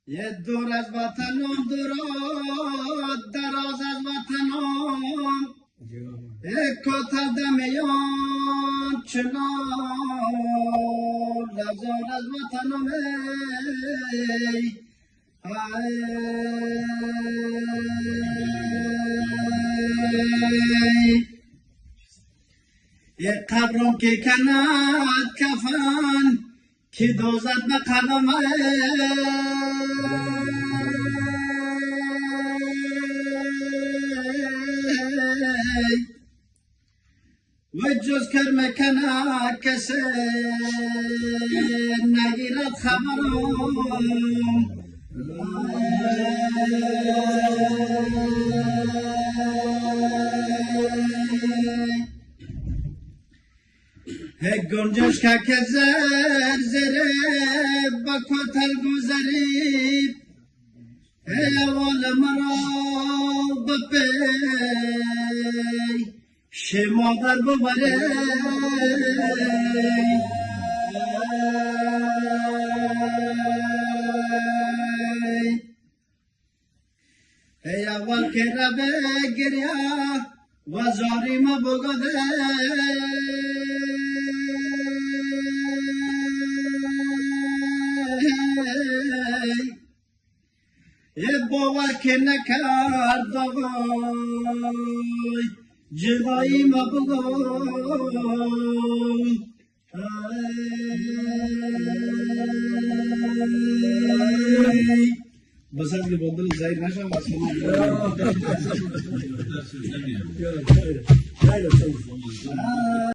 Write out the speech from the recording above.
یه دور از وطنم دراز از وطنم کتر دمیان چنان لزار از وطنم یه قبرم که کند کفن که دوزد به قدمه و جز کرم کنه کسی نگیرد خبرم گنجش که زره با کتل گذری اول مرا بپی شمادر ببره اول که را بگریا و زاری ما بگده یه باور که نکرد آقای جدایی ما بگوی بس هم که بندل زیر نشم بس